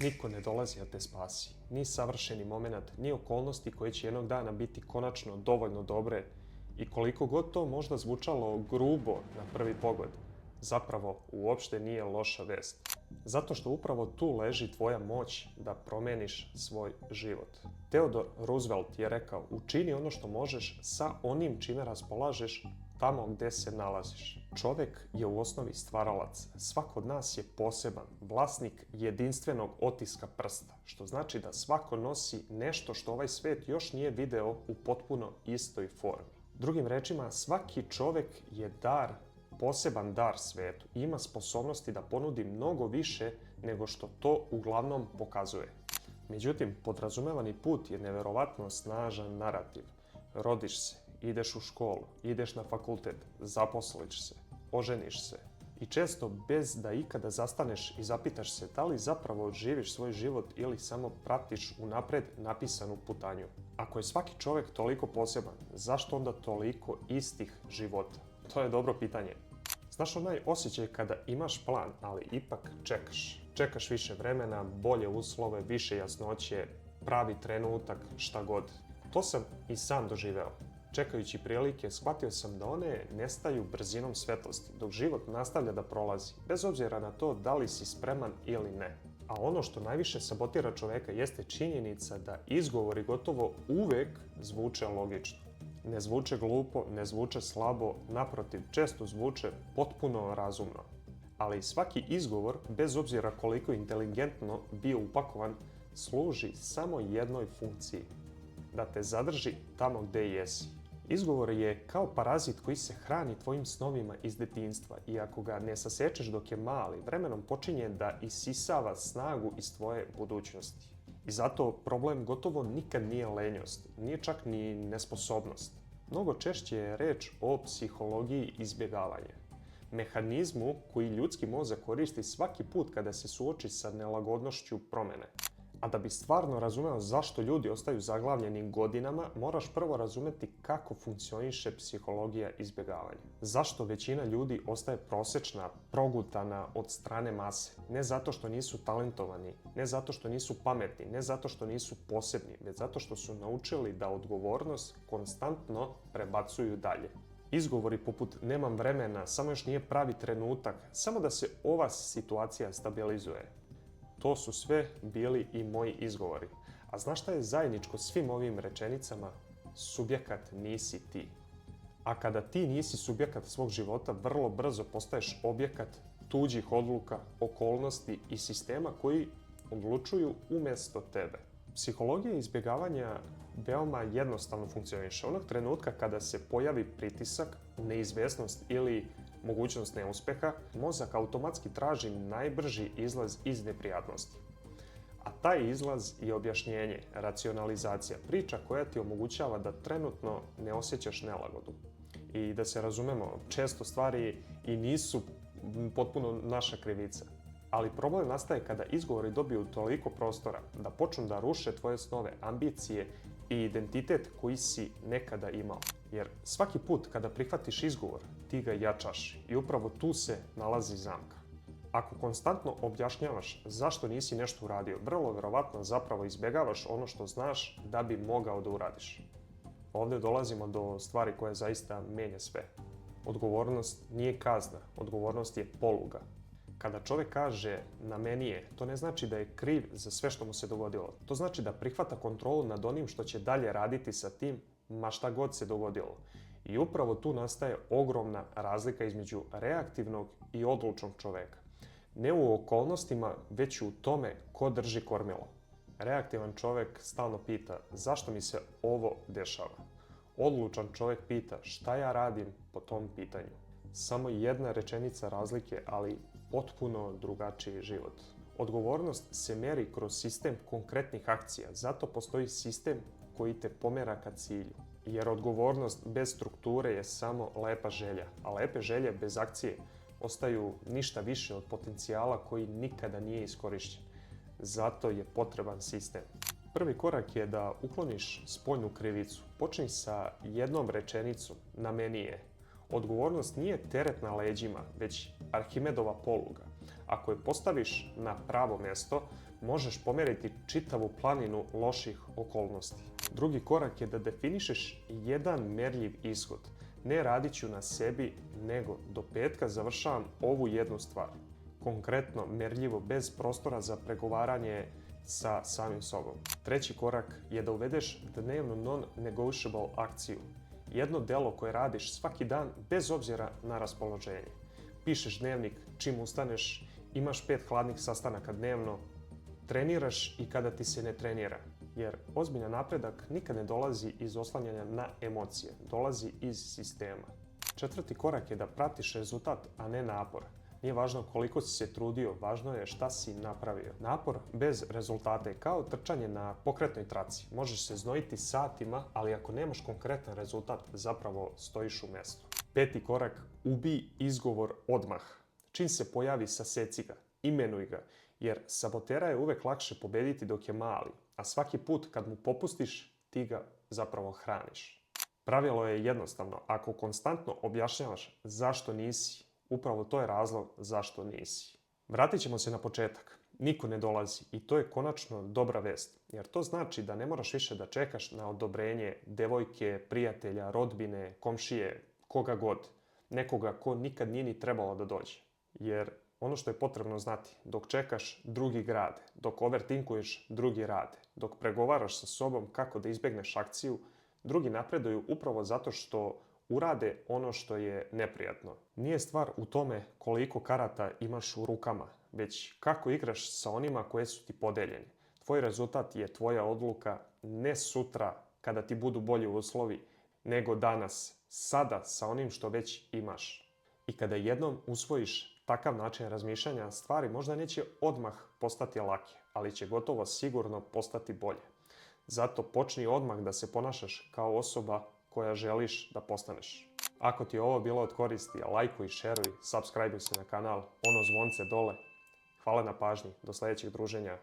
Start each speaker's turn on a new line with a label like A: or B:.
A: Niko ne dolazi da te spasi. Ni savršeni moment, ni okolnosti koje će jednog dana biti konačno dovoljno dobre i koliko god to možda zvučalo grubo na prvi pogled, zapravo uopšte nije loša vest. Zato što upravo tu leži tvoja moć da promeniš svoj život. Theodore Roosevelt je rekao: učini ono što možeš sa onim čime raspolažeš tamo gde se nalaziš. Čovek je u osnovi stvaralac. Svako od nas je poseban, vlasnik jedinstvenog otiska prsta, što znači da svako nosi nešto što ovaj svet još nije video u potpuno istoj formi. Drugim rečima, svaki čovek je dar, poseban dar svetu i ima sposobnosti da ponudi mnogo više nego što to uglavnom pokazuje. Međutim, podrazumevani put je neverovatno snažan narativ. Rodiš se, ideš u školu, ideš na fakultet, zaposliš se, oženiš se i često bez da ikada zastaneš i zapitaš se da li zapravo živiš svoj život ili samo pratiš unapred napisanu putanju. Ako je svaki čovek toliko poseban, zašto onda toliko istih života? To je dobro pitanje. Znaš onaj osjećaj kada imaš plan, ali ipak čekaš. Čekaš više vremena, bolje uslove, više jasnoće, pravi trenutak, šta god. To sam i sam doživeo. Čekajući prilike, shvatio sam da one nestaju brzinom svetlosti, dok život nastavlja da prolazi, bez obzira na to da li si spreman ili ne. A ono što najviše sabotira čoveka jeste činjenica da izgovori gotovo uvek zvuče logično. Ne zvuče glupo, ne zvuče slabo, naprotiv, često zvuče potpuno razumno. Ali svaki izgovor, bez obzira koliko inteligentno bio upakovan, služi samo jednoj funkciji. Da te zadrži tamo gde jesi. Izgovor je kao parazit koji se hrani tvojim snovima iz detinjstva i ako ga ne sasečeš dok je mali, vremenom počinje da isisava snagu iz tvoje budućnosti. I zato problem gotovo nikad nije lenjost, nije čak ni nesposobnost. Mnogo češće je reč o psihologiji izbjegavanja. Mehanizmu koji ljudski mozak koristi svaki put kada se suoči sa nelagodnošću promene. A da bi stvarno razumeo zašto ljudi ostaju zaglavljeni godinama, moraš prvo razumeti kako funkcioniše psihologija izbjegavanja. Zašto većina ljudi ostaje prosečna, progutana od strane mase? Ne zato što nisu talentovani, ne zato što nisu pametni, ne zato što nisu posebni, već zato što su naučili da odgovornost konstantno prebacuju dalje. Izgovori poput nemam vremena, samo još nije pravi trenutak, samo da se ova situacija stabilizuje. To su sve bili i moji izgovori. A znaš šta je zajedničko svim ovim rečenicama? Subjekat nisi ti. A kada ti nisi subjekat svog života, vrlo brzo postaješ objekat tuđih odluka, okolnosti i sistema koji odlučuju umjesto tebe. Psihologija izbjegavanja veoma jednostavno funkcioniše. Onog trenutka kada se pojavi pritisak, neizvesnost ili mogućnost neuspeha, mozak automatski traži najbrži izlaz iz neprijatnosti. A taj izlaz je objašnjenje, racionalizacija, priča koja ti omogućava da trenutno ne osjećaš nelagodu. I da se razumemo, često stvari i nisu potpuno naša krivica. Ali problem nastaje kada izgovori dobiju toliko prostora da počnu da ruše tvoje snove, ambicije i identitet koji si nekada imao. Jer svaki put kada prihvatiš izgovor, ti ga jačaš i upravo tu se nalazi zamka. Ako konstantno objašnjavaš zašto nisi nešto uradio, vrlo verovatno zapravo izbjegavaš ono što znaš da bi mogao da uradiš. Ovdje dolazimo do stvari koja zaista menja sve. Odgovornost nije kazna, odgovornost je poluga. Kada čovjek kaže na meni je, to ne znači da je kriv za sve što mu se dogodilo. To znači da prihvata kontrolu nad onim što će dalje raditi sa tim, ma šta god se dogodilo. I upravo tu nastaje ogromna razlika između reaktivnog i odlučnog čovjeka. Ne u okolnostima, već u tome ko drži kormilo. Reaktivan čovjek stalno pita zašto mi se ovo dešava. Odlučan čovjek pita šta ja radim po tom pitanju. Samo jedna rečenica razlike, ali potpuno drugačiji život. Odgovornost se meri kroz sistem konkretnih akcija, zato postoji sistem koji te pomera ka cilju. Jer odgovornost bez strukture je samo lepa želja, a lepe želje bez akcije ostaju ništa više od potencijala koji nikada nije iskorišćen. Zato je potreban sistem. Prvi korak je da ukloniš spoljnu krivicu. Počni sa jednom rečenicom, na meni je. Odgovornost nije teret na leđima, već Arhimedova poluga. Ako je postaviš na pravo mjesto, možeš pomeriti čitavu planinu loših okolnosti. Drugi korak je da definišeš jedan merljiv ishod. Ne radit ću na sebi, nego do petka završavam ovu jednu stvar. Konkretno, merljivo, bez prostora za pregovaranje sa samim sobom. Treći korak je da uvedeš dnevnu non-negotiable akciju. Jedno delo koje radiš svaki dan bez obzira na raspoloženje. Pišeš dnevnik čim ustaneš, imaš 5 hladnih sastanaka dnevno, treniraš i kada ti se ne trenira. Jer ozbiljan napredak nikad ne dolazi iz oslanjanja na emocije, dolazi iz sistema. Četvrti korak je da pratiš rezultat, a ne napor. Nije važno koliko si se trudio, važno je šta si napravio. Napor bez rezultata je kao trčanje na pokretnoj traci. Možeš se znojiti satima, ali ako nemaš konkretan rezultat, zapravo stojiš u mjestu. Peti korak, ubij izgovor odmah. Čim se pojavi, saseci ga, imenuj ga, jer sabotera je uvek lakše pobediti dok je mali, a svaki put kad mu popustiš, ti ga zapravo hraniš. Pravilo je jednostavno, ako konstantno objašnjavaš zašto nisi, upravo to je razlog zašto nisi. Vratit ćemo se na početak. Niko ne dolazi i to je konačno dobra vest, jer to znači da ne moraš više da čekaš na odobrenje devojke, prijatelja, rodbine, komšije, koga god. Nekoga ko nikad nije ni trebalo da dođe. Jer ono što je potrebno znati, dok čekaš, drugi grade, dok overtinkuješ, drugi rade, dok pregovaraš sa sobom kako da izbjegneš akciju, drugi napreduju upravo zato što urade ono što je neprijatno. Nije stvar u tome koliko karata imaš u rukama, već kako igraš sa onima koje su ti podeljeni. Tvoj rezultat je tvoja odluka, ne sutra kada ti budu bolji uslovi, nego danas, sada sa onim što već imaš. I kada jednom usvojiš takav način razmišljanja, stvari možda neće odmah postati lake, ali će gotovo sigurno postati bolje. Zato počni odmah da se ponašaš kao osoba koja želiš da postaneš. Ako ti je ovo bilo od koristi, lajkuj, šeruj, subscribe se na kanal, ono zvonce dole. Hvala na pažnji, do sljedećeg druženja.